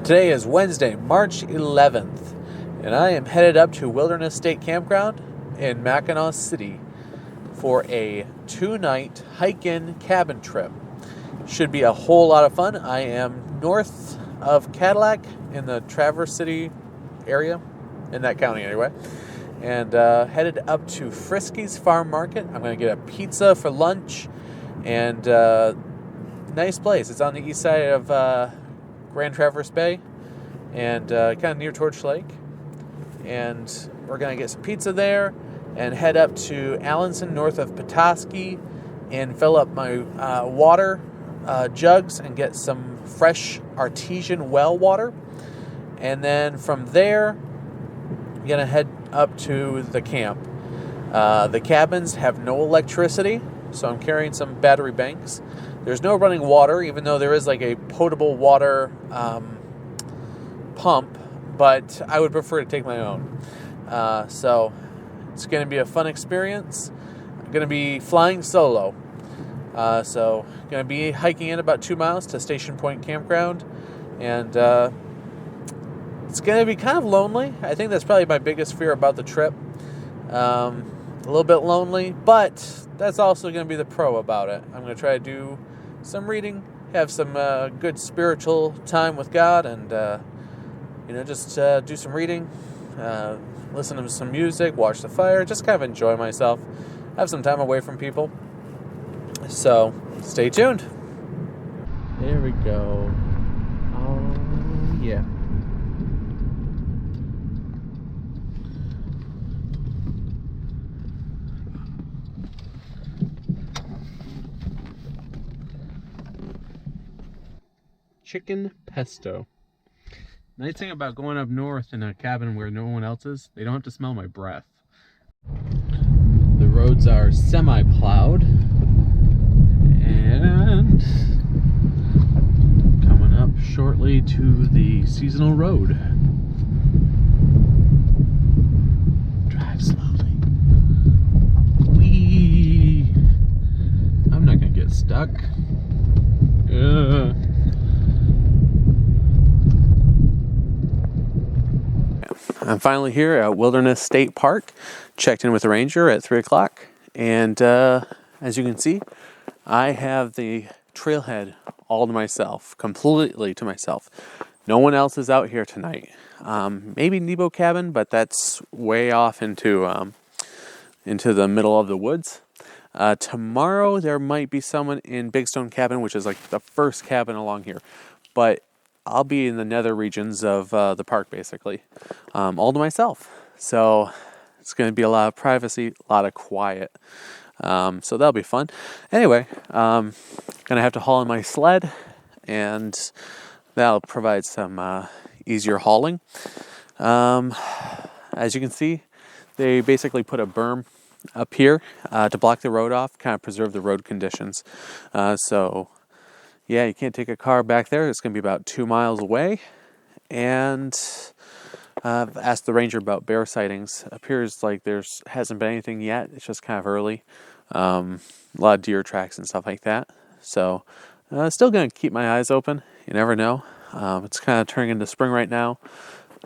Today is Wednesday, March 11th, and I am headed up to Wilderness State Campground in Mackinac City for a 2-night hike-in cabin trip. Should be a whole lot of fun. I am north of Cadillac in the Traverse City area, in that county anyway, and headed up to Frisky's Farm Market. I'm going to get a pizza for lunch, and nice place. It's on the east side of Grand Traverse Bay, and kind of near Torch Lake. And we're going to get some pizza there and head up to Allenson, north of Petoskey, and fill up my water jugs and get some fresh artesian well water. And then from there, I'm going to head up to the camp. The cabins have no electricity, so I'm carrying some battery banks. There's no running water, even though there is like a potable water pump, but I would prefer to take my own. So it's going to be a fun experience. I'm going to be flying solo. So going to be hiking in about 2 miles to Station Point Campground, and it's going to be kind of lonely. I think that's probably my biggest fear about the trip. A little bit lonely, but that's also going to be the pro about it. I'm going to try to do some reading, have some good spiritual time with God, and just do some reading, listen to some music, watch the fire, just kind of enjoy myself, have some time away from people. So stay tuned. There we go. Oh yeah. Chicken Pesto. Nice thing about going up north in a cabin where no one else is, they don't have to smell my breath. The roads are semi-plowed, and coming up shortly to the seasonal road. Drive slowly. Whee! I'm not gonna get stuck. I'm finally here at Wilderness State Park. Checked in with the ranger at 3 o'clock. And as you can see, I have the trailhead all to myself, completely to myself. No one else is out here tonight. Maybe Nebo Cabin, but that's way off into the middle of the woods. Tomorrow there might be someone in Big Stone Cabin, which is like the first cabin along here. But I'll be in the nether regions of the park, basically, all to myself. So it's going to be a lot of privacy, a lot of quiet. So that'll be fun. Anyway, going to have to haul in my sled, and that'll provide some easier hauling. As you can see, they basically put a berm up here to block the road off, kind of preserve the road conditions. So yeah, you can't take a car back there. It's going to be about 2 miles away. And I've asked the ranger about bear sightings. Appears like hasn't been anything yet. It's just kind of early. A lot of deer tracks and stuff like that. So still going to keep my eyes open. You never know. It's kind of turning into spring right now.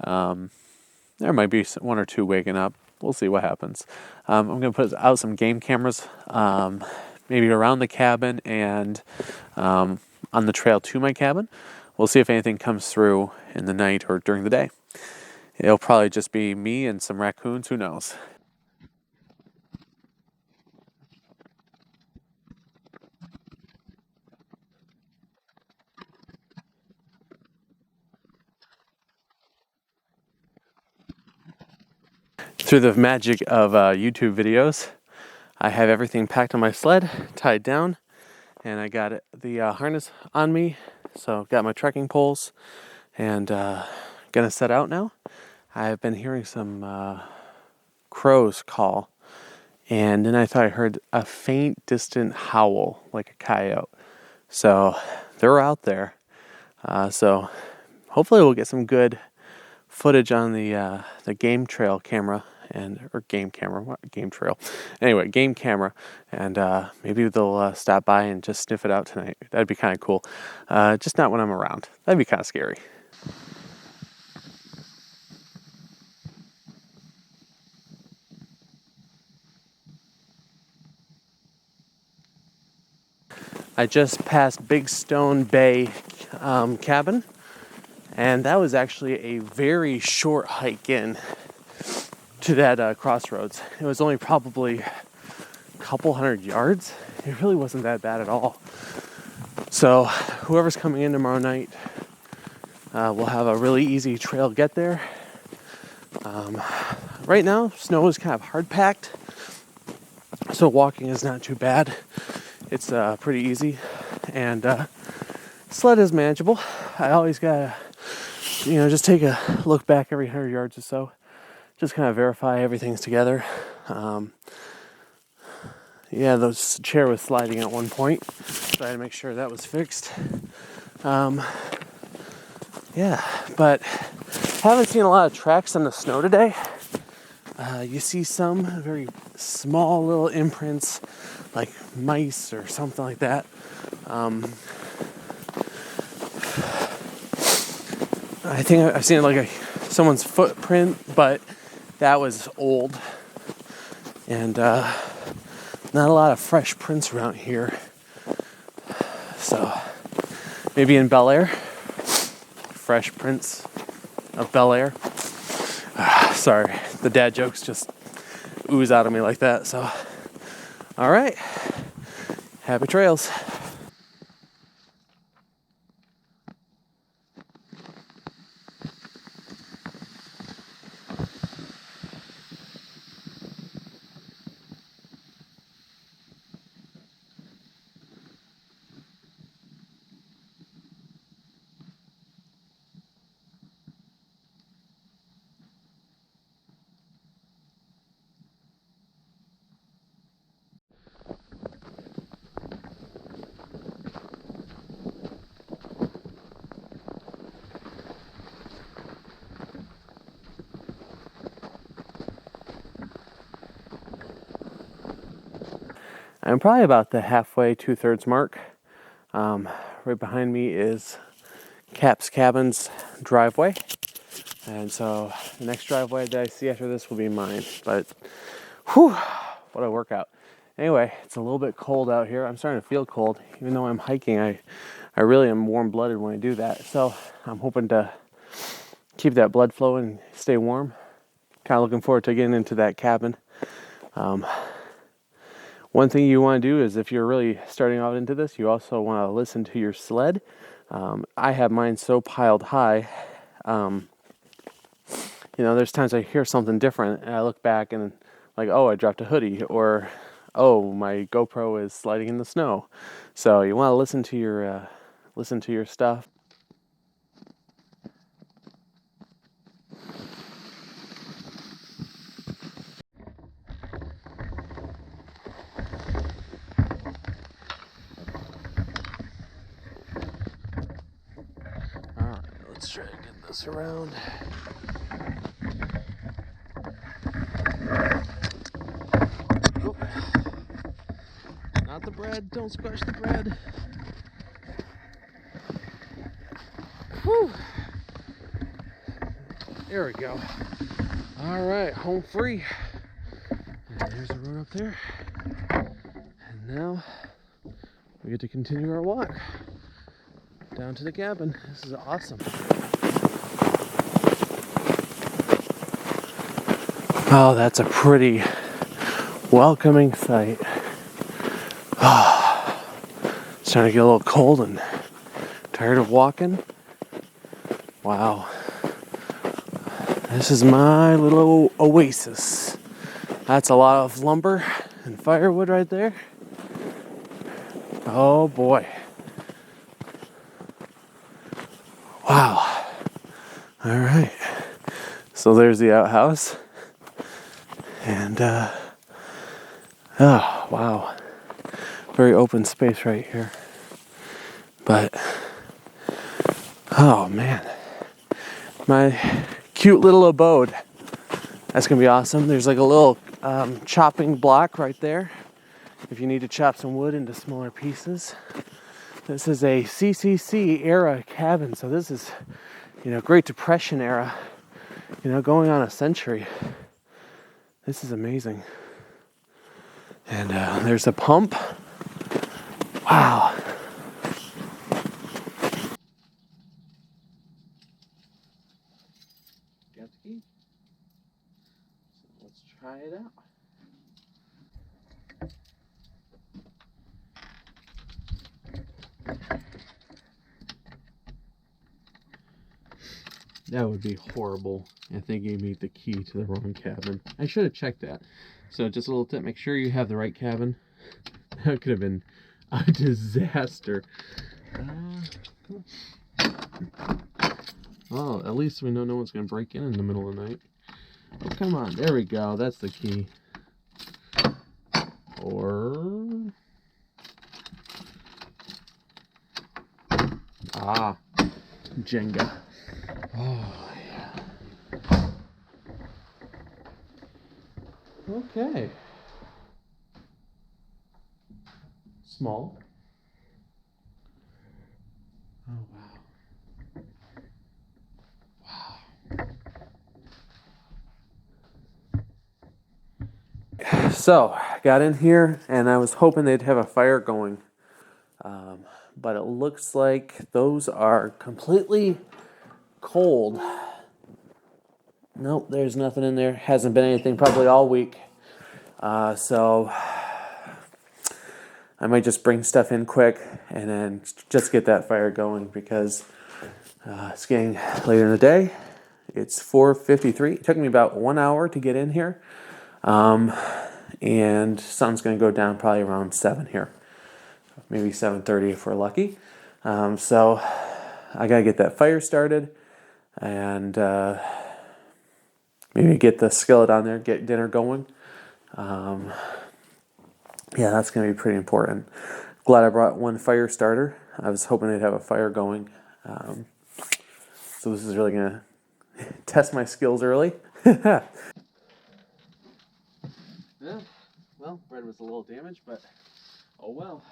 There might be one or two waking up. We'll see what happens. I'm going to put out some game cameras, maybe around the cabin and on the trail to my cabin. We'll see if anything comes through in the night or during the day. It'll probably just be me and some raccoons, who knows. Through the magic of YouTube videos, I have everything packed on my sled, tied down, and I got the harness on me. So got my trekking poles, and gonna set out now. I've been hearing some crows call, and then I thought I heard a faint, distant howl like a coyote. So they're out there. So hopefully we'll get some good footage on the game trail camera game camera, and maybe they'll stop by and just sniff it out tonight. That'd be kind of cool. Just not when I'm around. That'd be kind of scary. I just passed Big Stone Bay cabin, and that was actually a very short hike in to that crossroads. It was only probably a couple hundred yards. It really wasn't that bad at all. So whoever's coming in tomorrow night will have a really easy trail to get there. Right now, snow is kind of hard packed, so walking is not too bad. It's pretty easy, and sled is manageable. I always gotta, just take a look back every 100 yards or so, just kind of verify everything's together. The chair was sliding at one point, so I had to make sure that was fixed. But haven't seen a lot of tracks in the snow today. You see some very small little imprints, like mice or something like that. I think I've seen like someone's footprint, but that was old. And not a lot of fresh prints around here. So maybe in Bel Air, fresh prints of Bel Air. Sorry, the dad jokes just ooze out of me like that. So, all right, happy trails. I'm probably about the halfway, 2/3 mark. Right behind me is Cap's Cabin's driveway. And so the next driveway that I see after this will be mine. But, whew, what a workout. Anyway, it's a little bit cold out here. I'm starting to feel cold. Even though I'm hiking, I really am warm-blooded when I do that. So I'm hoping to keep that blood flowing and stay warm. Kind of looking forward to getting into that cabin. One thing you want to do is, if you're really starting out into this, you also want to listen to your sled. I have mine so piled high. There's times I hear something different and I look back and like, oh, I dropped a hoodie, or oh, my GoPro is sliding in the snow. So you want to listen to your stuff. All right, let's try to get this around. Oh. Not the bread. Don't squash the bread. Whew. There we go. All right, home free. And there's the road up there. And now we get to continue our walk down to the cabin. This is awesome. Oh, that's a pretty welcoming sight. Oh, it's starting to get a little cold and tired of walking. Wow. This is my little oasis. That's a lot of lumber and firewood right there. Oh boy. Wow. All right. So there's the outhouse. And, oh, wow. Very open space right here. But, oh man. My cute little abode. That's going to be awesome. There's like a little chopping block right there if you need to chop some wood into smaller pieces. This is a CCC era cabin, so this is, Great Depression era, going on a century. This is amazing. And there's a pump. Wow. got the key. So let's try it out. That would be horrible if they gave me the key to the wrong cabin. I should have checked that. So just a little tip, make sure you have the right cabin. That could have been a disaster. Well, at least we know no one's going to break in the middle of the night. Oh, come on. There we go. That's the key. Or... Ah, Jenga. Oh, yeah. Okay. Small. Oh, wow. Wow. So, got in here, and I was hoping they'd have a fire going. But it looks like those are completely cold. Nope, there's nothing in there. Hasn't been anything probably all week. So I might just bring stuff in quick and then just get that fire going because it's getting later in the day. It's 4:53. It took me about 1 hour to get in here. And sun's going to go down probably around 7 here. Maybe 7:30 if we're lucky. So I got to get that fire started and maybe get the skillet on there, get dinner going. Yeah, that's going to be pretty important. Glad I brought one fire starter. I was hoping they'd have a fire going. So this is really going to test my skills early. Yeah, well, bread was a little damaged, but oh well.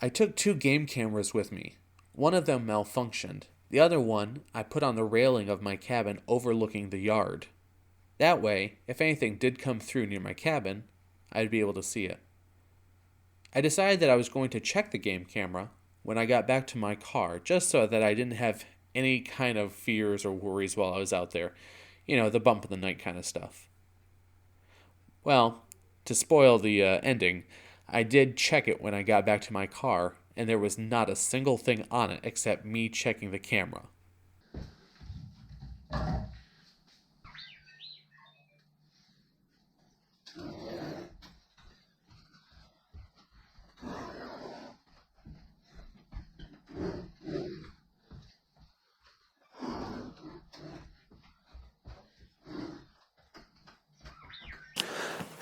I took 2 game cameras with me. One of them malfunctioned. The other one I put on the railing of my cabin overlooking the yard. That way, if anything did come through near my cabin, I'd be able to see it. I decided that I was going to check the game camera when I got back to my car, just so that I didn't have any kind of fears or worries while I was out there. You know, the bump of the night kind of stuff. Well, to spoil the ending, I did check it when I got back to my car, and there was not a single thing on it except me checking the camera.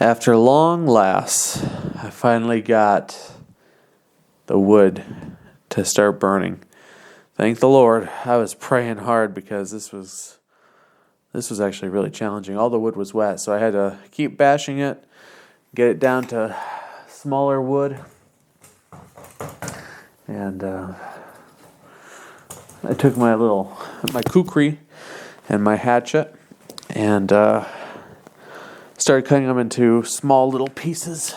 After long laughs, I finally got the wood to start burning. Thank the Lord. I was praying hard because this was actually really challenging. All the wood was wet, so I had to keep bashing it, get it down to smaller wood. And I took my kukri and my hatchet and started cutting them into small little pieces.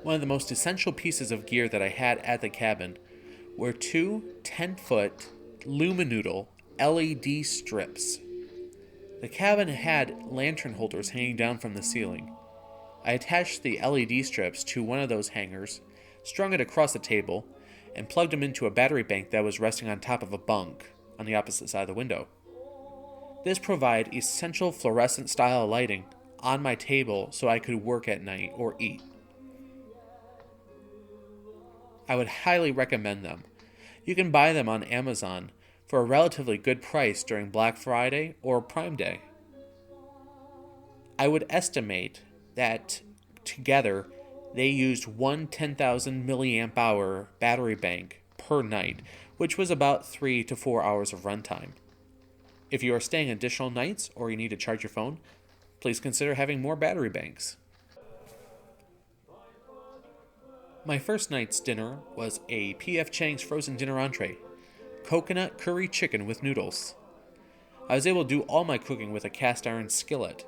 One of the most essential pieces of gear that I had at the cabin were 2 10-foot Luminoodle LED strips. The cabin had lantern holders hanging down from the ceiling. I attached the LED strips to one of those hangers, strung it across the table, and plugged them into a battery bank that was resting on top of a bunk on the opposite side of the window. This provided essential fluorescent style lighting on my table so I could work at night or eat. I would highly recommend them. You can buy them on Amazon for a relatively good price during Black Friday or Prime Day. I would estimate that together they used one 10,000 milliamp hour battery bank per night, which was about 3 to 4 hours of runtime. If you are staying additional nights or you need to charge your phone, please consider having more battery banks. My first night's dinner was a P.F. Chang's frozen dinner entree, coconut curry chicken with noodles. I was able to do all my cooking with a cast iron skillet.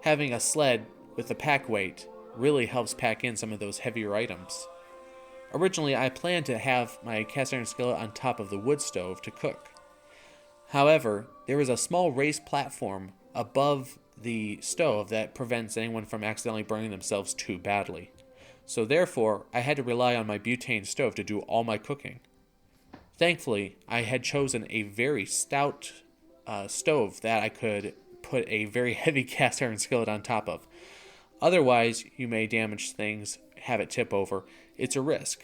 Having a sled with the pack weight really helps pack in some of those heavier items. Originally, I planned to have my cast iron skillet on top of the wood stove to cook. However, there is a small raised platform above the stove that prevents anyone from accidentally burning themselves too badly. So therefore, I had to rely on my butane stove to do all my cooking. Thankfully, I had chosen a very stout stove that I could put a very heavy cast iron skillet on top of. Otherwise, you may damage things, have it tip over. It's a risk.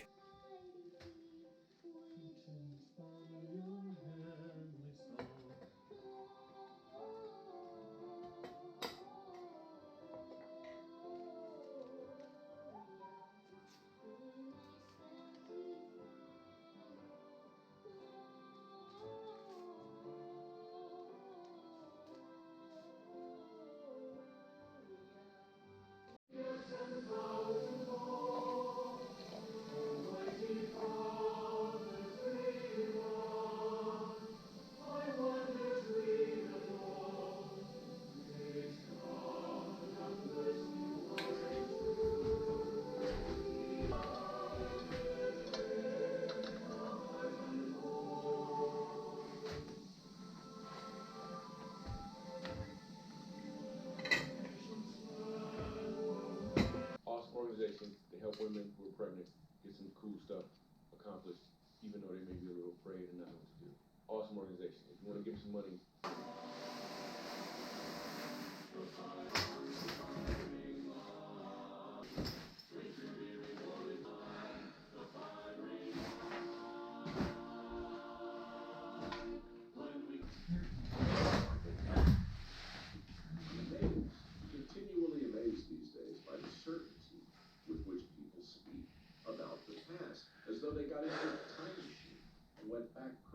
Awesome organization. They help women who are pregnant get some cool stuff accomplished, even though they may be a little afraid and not know what to do. Awesome organization. If you want to give them some money,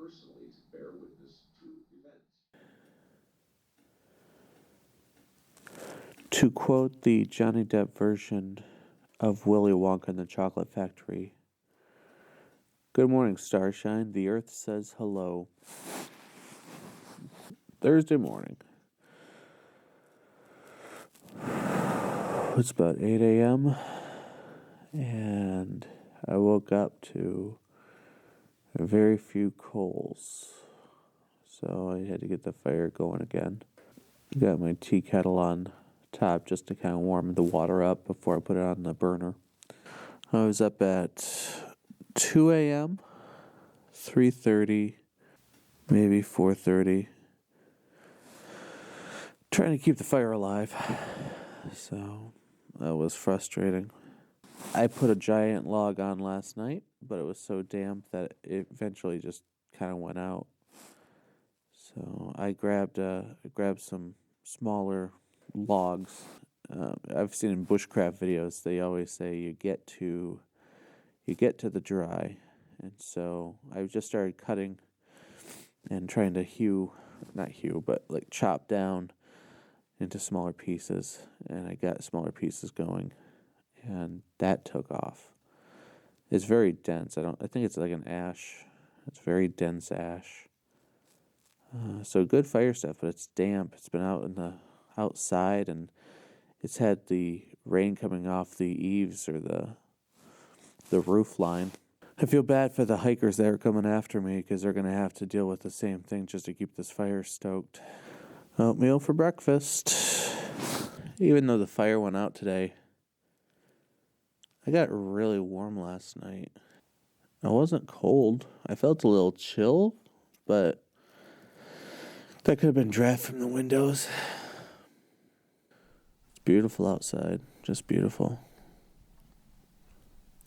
personally to bear witness to events. To quote the Johnny Depp version of Willy Wonka and the Chocolate Factory, "Good morning, Starshine. The Earth says hello." Thursday morning. It's about 8 a.m. and I woke up to very few coals. So I had to get the fire going again. Got my tea kettle on top just to kind of warm the water up before I put it on the burner. I was up at 2 a.m., 3:30, maybe 4:30, trying to keep the fire alive. So that was frustrating. I put a giant log on last night, but it was so damp that it eventually just kind of went out. So I grabbed some smaller logs. I've seen in bushcraft videos they always say you get to the dry, and so I just started cutting and trying to chop down into smaller pieces, and I got smaller pieces going, and that took off. It's very dense. I think it's like an ash. It's very dense ash. So good fire stuff, but it's damp. It's been outside, and it's had the rain coming off the eaves or the roof line. I feel bad for the hikers that are coming after me because they're going to have to deal with the same thing just to keep this fire stoked. Oatmeal for breakfast. Even though the fire went out today, I got really warm last night. I wasn't cold. I felt a little chill, but that could have been draft from the windows. It's beautiful outside. Just beautiful.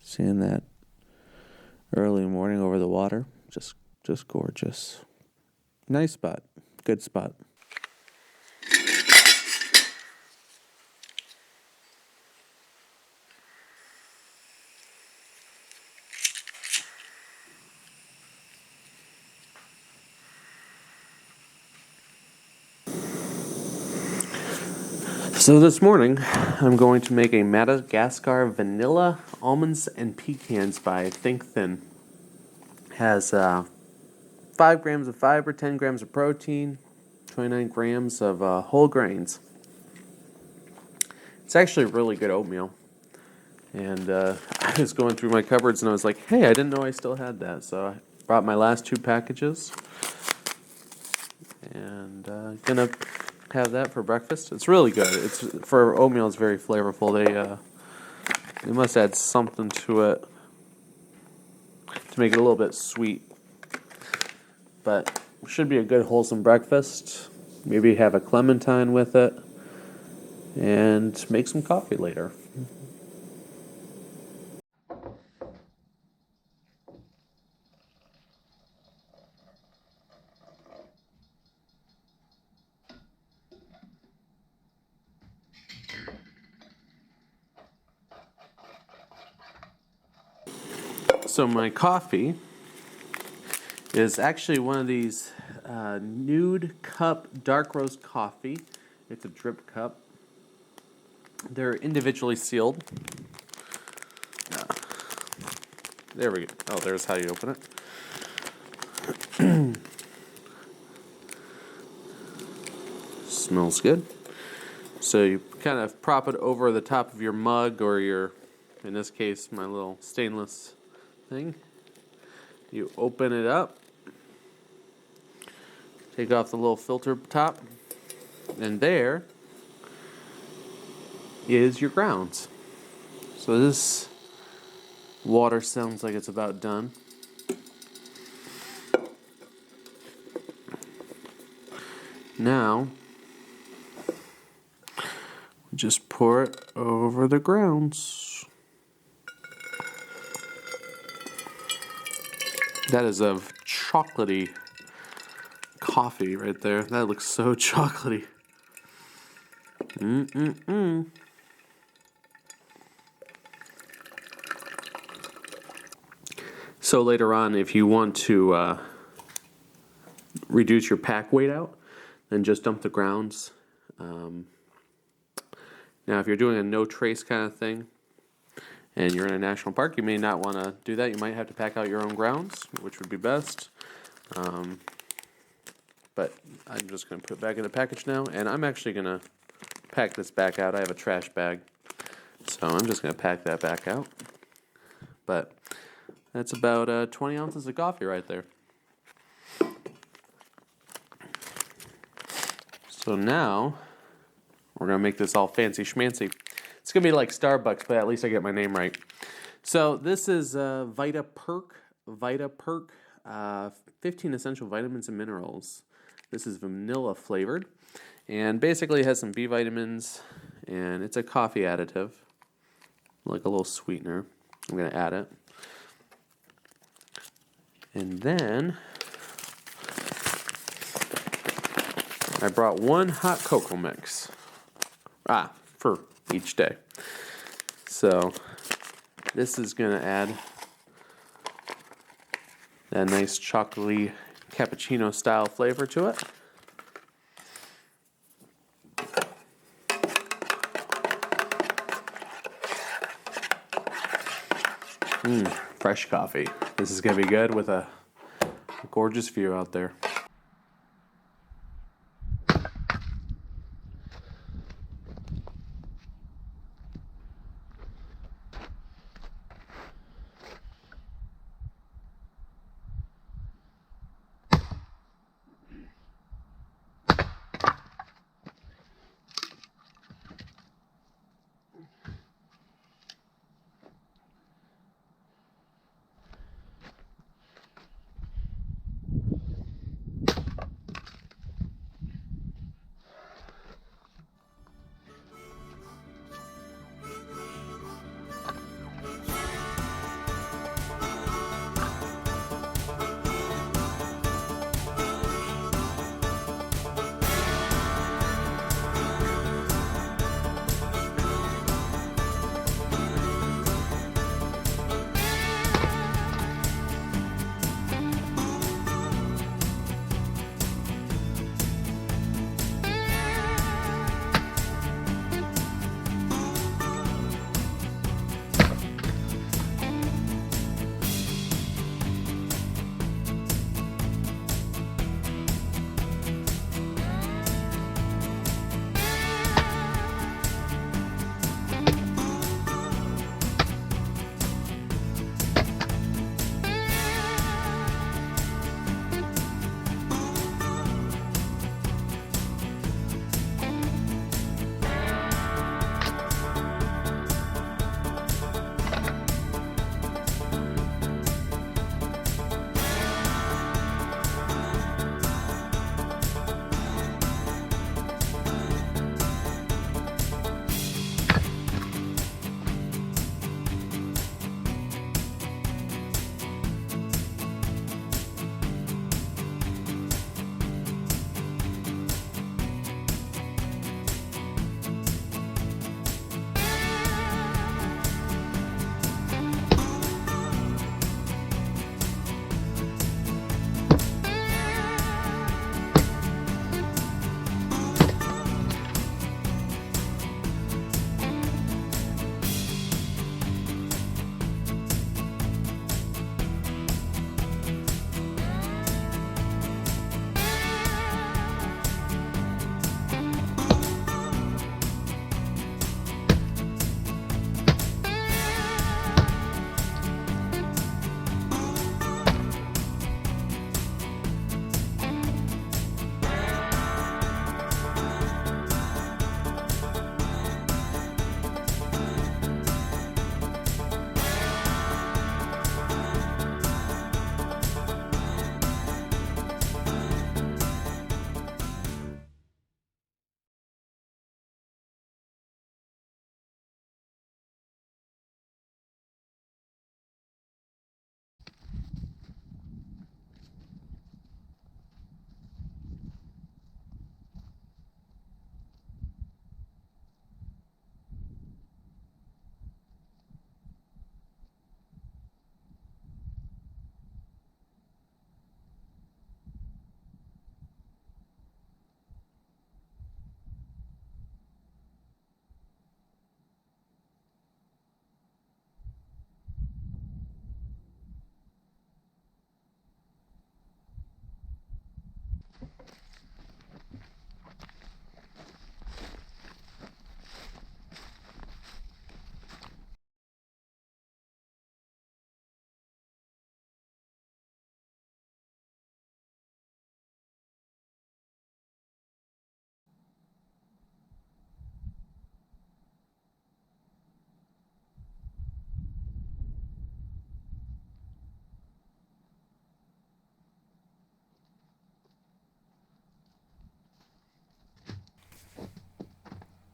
Seeing that early morning over the water, just gorgeous. Nice spot. Good spot. So this morning, I'm going to make a Madagascar vanilla almonds and pecans by Think Thin. Has 5 grams of fiber, 10 grams of protein, 29 grams of whole grains. It's actually really good oatmeal. And I was going through my cupboards and I was like, hey, I didn't know I still had that. So I brought my last 2 packages. And gonna have that for breakfast. It's really good. It's for oatmeal. It's very flavorful. They must add something to it to make it a little bit sweet. But it should be a good wholesome breakfast. Maybe have a clementine with it, and make some coffee later. So my coffee is actually one of these nude cup dark roast coffee. It's a drip cup. They're individually sealed. There we go. Oh, there's how you open it. Smells good. So you kind of prop it over the top of your mug or your, in this case, my little stainless thing. You open it up. Take off the little filter top. And there is your grounds. So this water sounds like it's about done. Now, just pour it over the grounds. That is a chocolatey coffee right there. That looks so chocolatey. So later on, if you want to reduce your pack weight out, then just dump the grounds. Now, if you're doing a no trace kind of thing and you're in a national park, you may not want to do that. You might have to pack out your own grounds, which would be best. But I'm just going to put it back in the package now, and I'm actually going to pack this back out. I have a trash bag, so I'm just going to pack that back out. But that's about 20 ounces of coffee right there. So now we're going to make this all fancy schmancy. It's going to be like Starbucks, but at least I get my name right. So this is Vita Perk, 15 essential vitamins and minerals. This is vanilla flavored, and basically it has some B vitamins, and it's a coffee additive, like a little sweetener. I'm going to add it. And then I brought one hot cocoa mix. For each day. So this is going to add that nice chocolatey cappuccino style flavor to it. Fresh coffee. This is going to be good with a gorgeous view out there.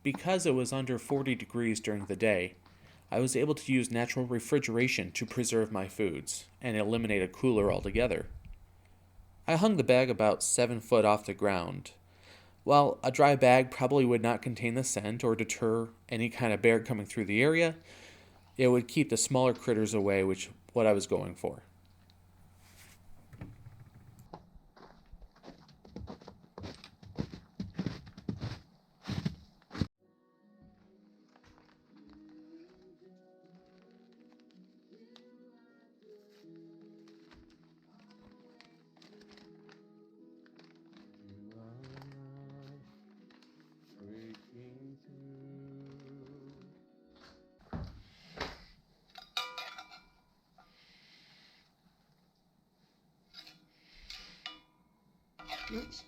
because it was under 40 degrees during the day, I was able to use natural refrigeration to preserve my foods and eliminate a cooler altogether. I hung the bag about 7 foot off the ground. While a dry bag probably would not contain the scent or deter any kind of bear coming through the area, it would keep the smaller critters away, which what I was going for. Oops.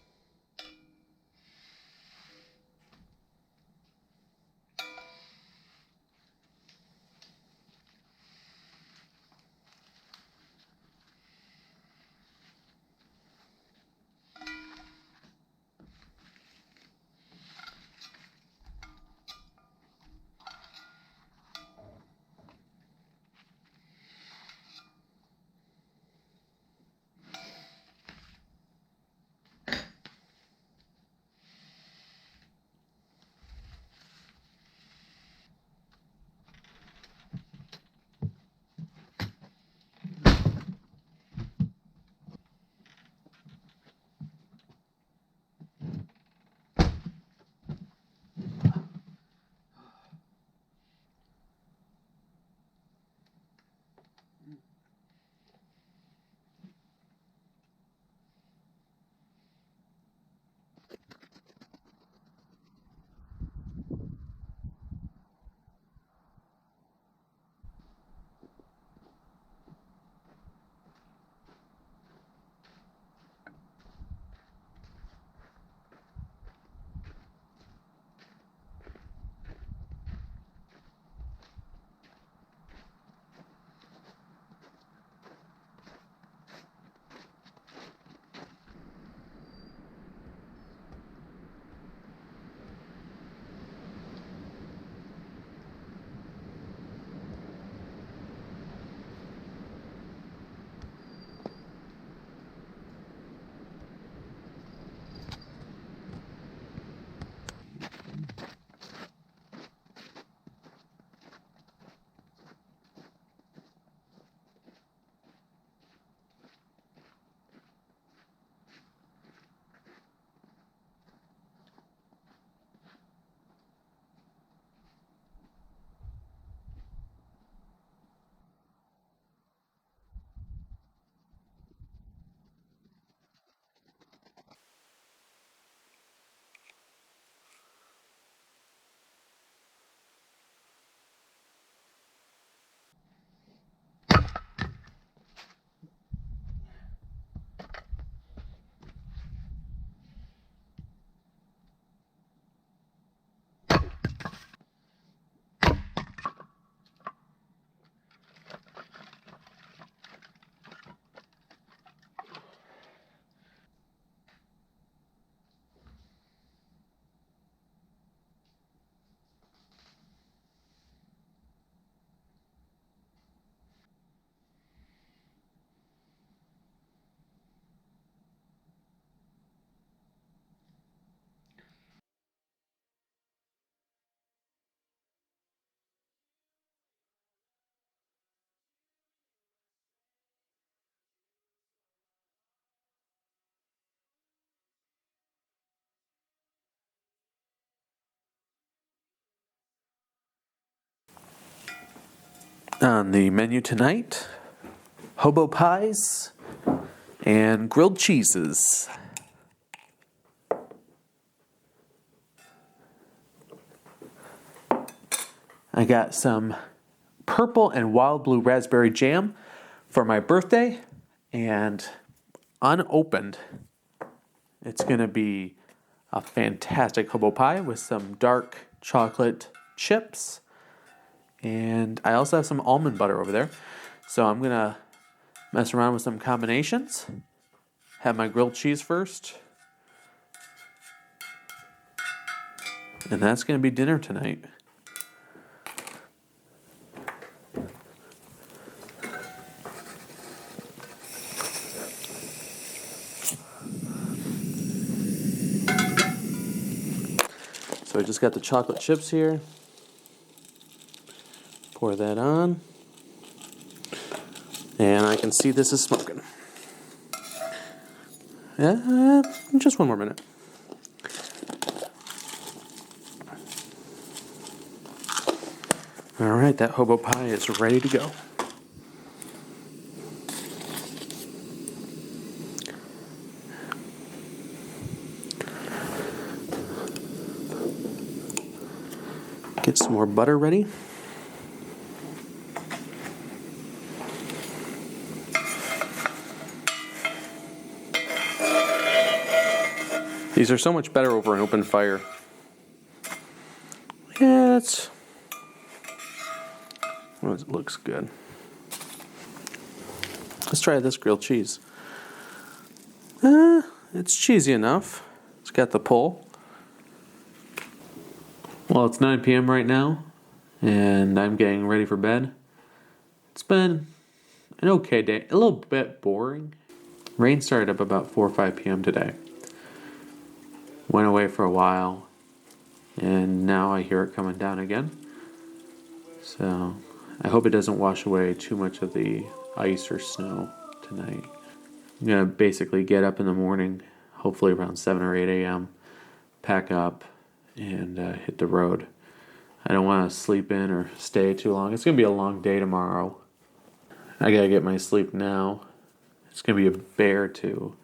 On the menu tonight, hobo pies and grilled cheeses. I got some purple and wild blue raspberry jam for my birthday, and unopened, it's going to be a fantastic hobo pie with some dark chocolate chips. And I also have some almond butter over there. So I'm going to mess around with some combinations. Have my grilled cheese first. And that's going to be dinner tonight. So I just got the chocolate chips here. Pour that on. And I can see this is smoking. Just one more minute. All right, that hobo pie is ready to go. Get some more butter ready. These are so much better over an open fire. Yeah, it looks good. Let's try this grilled cheese. It's cheesy enough. It's got the pull. Well, it's 9 p.m. right now, and I'm getting ready for bed. It's been an okay day. A little bit boring. Rain started up about 4 or 5 p.m. today. Went away for a while, and now I hear it coming down again. So I hope it doesn't wash away too much of the ice or snow tonight. I'm going to basically get up in the morning, hopefully around 7 or 8 a.m., pack up, and hit the road. I don't want to sleep in or stay too long. It's going to be a long day tomorrow. I got to get my sleep now. It's going to be a bear to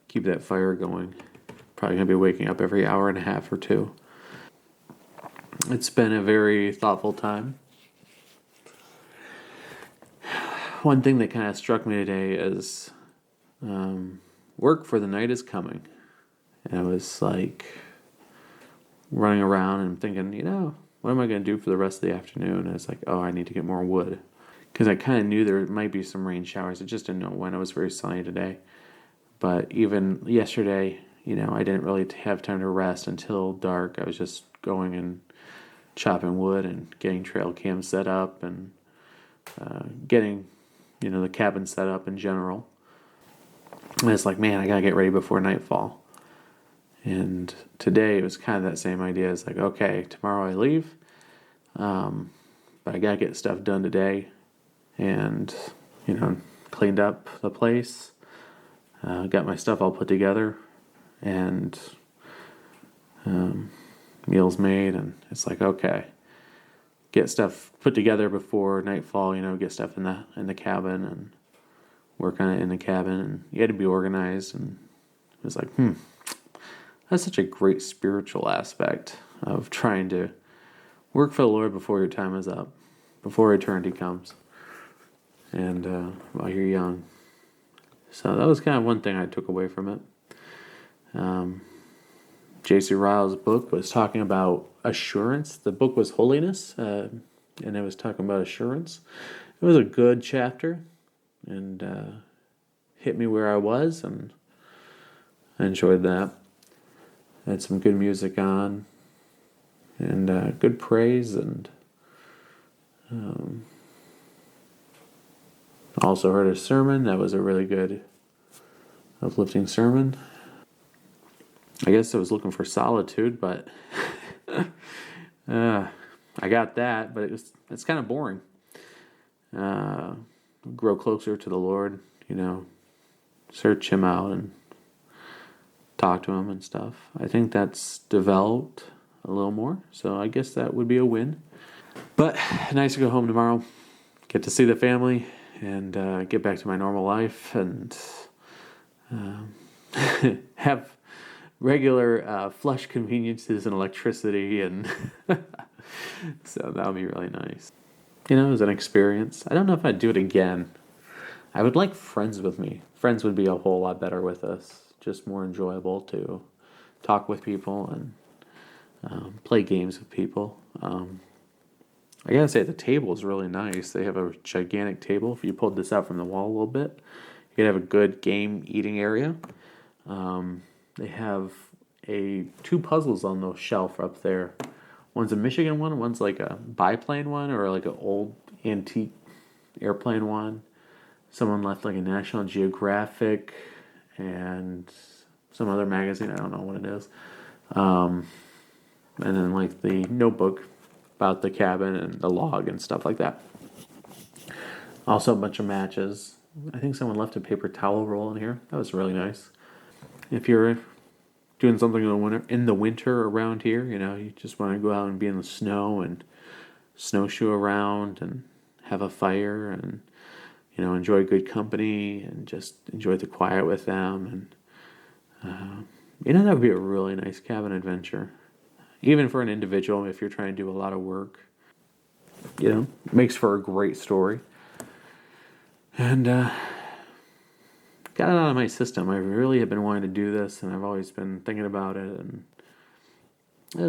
keep that fire going. Probably going to be waking up every hour and a half or two. It's been a very thoughtful time. One thing that kind of struck me today is work for the night is coming. And I was like running around and thinking, what am I going to do for the rest of the afternoon? And it's like, I need to get more wood. Because I kind of knew there might be some rain showers. I just didn't know when. It was very sunny today. But even yesterday, I didn't really have time to rest until dark. I was just going and chopping wood and getting trail cam set up and getting, the cabin set up in general. And it's like, man, I got to get ready before nightfall. And today it was kind of that same idea. It's like, okay, tomorrow I leave. But I got to get stuff done today. And, cleaned up the place. Got my stuff all put together. And meals made. And it's like, okay, get stuff put together before nightfall. Get stuff in the cabin and work on it in the cabin. And you had to be organized. And it was like, that's such a great spiritual aspect of trying to work for the Lord before your time is up, before eternity comes, and while you're young. So that was kind of one thing I took away from it. J.C. Ryle's book was talking about assurance. The book was Holiness, and it was talking about assurance. It was a good chapter, and hit me where I was, and I enjoyed that. Had some good music on, and good praise, and also heard a sermon. That was a really good, uplifting sermon. I guess I was looking for solitude, but I got that, but it's kind of boring. Grow closer to the Lord, search Him out and talk to Him and stuff. I think that's developed a little more, so I guess that would be a win. But nice to go home tomorrow, get to see the family, and get back to my normal life, and have regular flush conveniences and electricity, and so that'll be really nice. It was an experience. I don't know if I'd do it again. I would like friends with me. Friends would be a whole lot better with us. Just more enjoyable to talk with people and play games with people. I gotta say, the table is really nice. They have a gigantic table. If you pulled this out from the wall a little bit, you could have a good game eating area. They have two puzzles on the shelf up there. One's a Michigan one, one's like a biplane one, or like an old antique airplane one. Someone left like a National Geographic and some other magazine, I don't know what it is. And then like the notebook about the cabin and the log and stuff like that. Also a bunch of matches. I think someone left a paper towel roll in here. That was really nice. If you're doing something in the winter around here, you just want to go out and be in the snow and snowshoe around and have a fire and enjoy good company and just enjoy the quiet with them, and that would be a really nice cabin adventure, even for an individual. If you're trying to do a lot of work, makes for a great story. And got it out of my system. I really have been wanting to do this, and I've always been thinking about it. And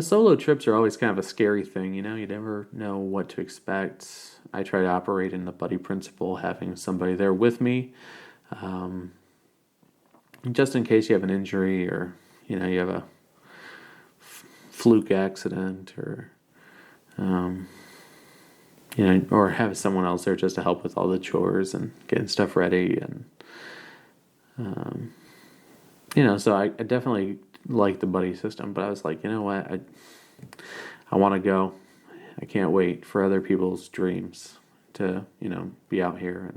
solo trips are always kind of a scary thing, you never know what to expect. I try to operate in the buddy principle, having somebody there with me, just in case you have an injury or, you have a fluke accident or, or have someone else there just to help with all the chores and getting stuff ready. And, so I definitely like the buddy system, but I was like, you know what, I want to go. I can't wait for other people's dreams to, be out here.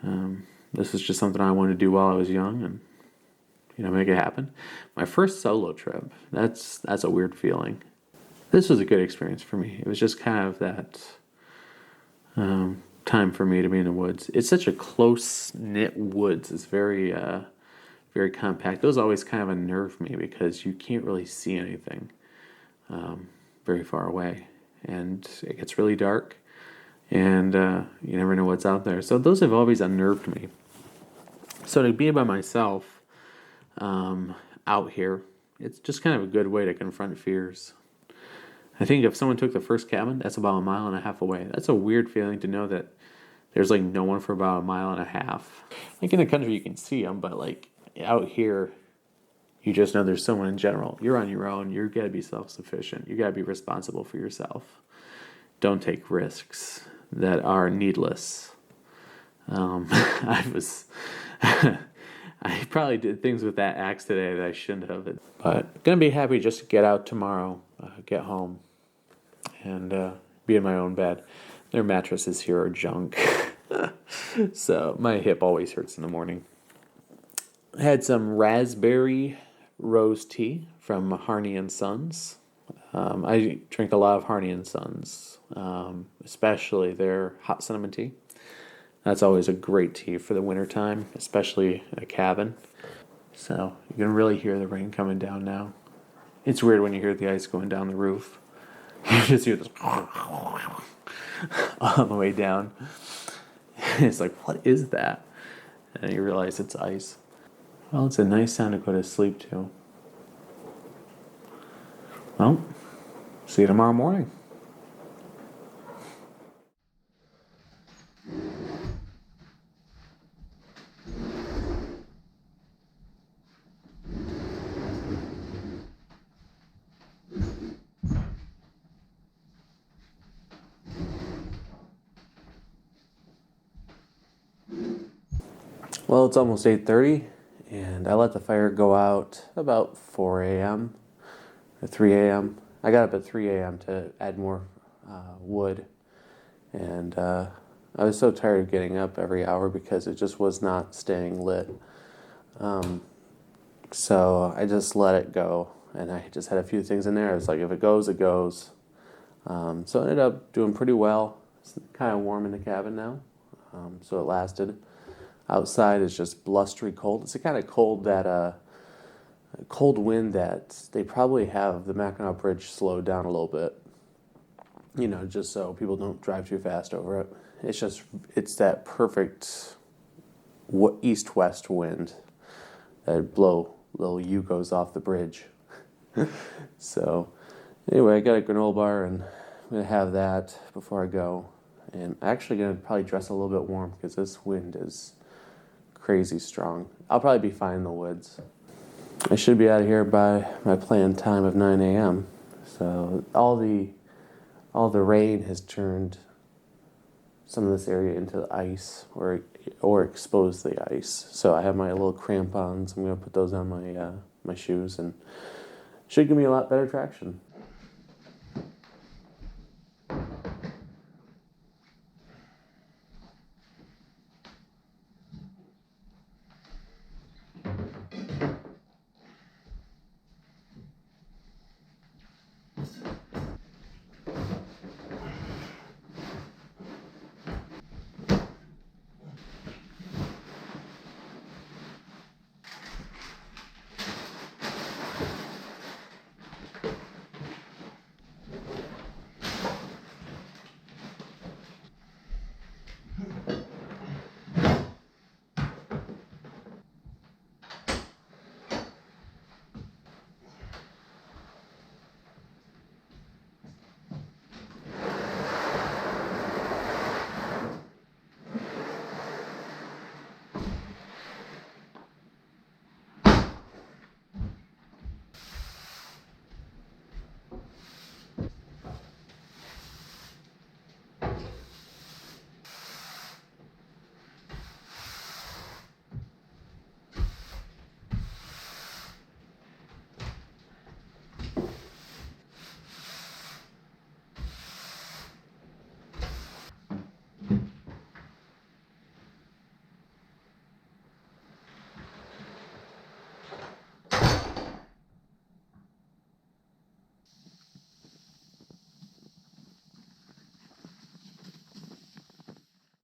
And this is just something I wanted to do while I was young and, make it happen. My first solo trip, that's a weird feeling. This was a good experience for me. It was just kind of that time for me to be in the woods. It's such a close-knit woods. It's very, very compact. Those always kind of unnerve me because you can't really see anything very far away. And it gets really dark, and you never know what's out there. So those have always unnerved me. So to be by myself out here, it's just kind of a good way to confront fears. I think if someone took the first cabin, that's about 1.5 miles away. That's a weird feeling to know that there's like no one for about 1.5 miles. Like in the country you can see them, but like out here, you just know there's someone in general. You're on your own. You got to be self-sufficient. You got to be responsible for yourself. Don't take risks that are needless. I probably did things with that axe today that I shouldn't have. But gonna be happy just to get out tomorrow, get home, and be in my own bed. Their mattresses here are junk. So my hip always hurts in the morning. I had some raspberry rose tea from Harney and Sons. I drink a lot of Harney and Sons, especially their hot cinnamon tea. That's always a great tea for the wintertime, especially in a cabin. So you can really hear the rain coming down now. It's weird when you hear the ice going down the roof. You just hear this on the way down. It's like, what is that? And you realize it's ice. Well, it's a nice sound to go to sleep to. Well, see you tomorrow morning. Well, it's almost 8:30, and I let the fire go out about 4 a.m. or 3 a.m. I got up at 3 a.m. to add more wood, and I was so tired of getting up every hour because it just was not staying lit. So I just let it go, and I just had a few things in there. I was like, if it goes, it goes. So I ended up doing pretty well. It's kind of warm in the cabin now, so it lasted. Outside is just blustery cold. It's the kind of cold that cold wind that they probably have the Mackinac Bridge slowed down a little bit. Just so people don't drive too fast over it. It's that perfect east-west wind that blow little Yukos off the bridge. So anyway, I got a granola bar, and I'm going to have that before I go. And I'm actually going to probably dress a little bit warm because this wind is crazy strong. I'll probably be fine in the woods. I should be out of here by my planned time of 9 a.m. So all the rain has turned some of this area into ice or exposed the ice. So I have my little crampons. I'm gonna put those on my shoes and should give me a lot better traction.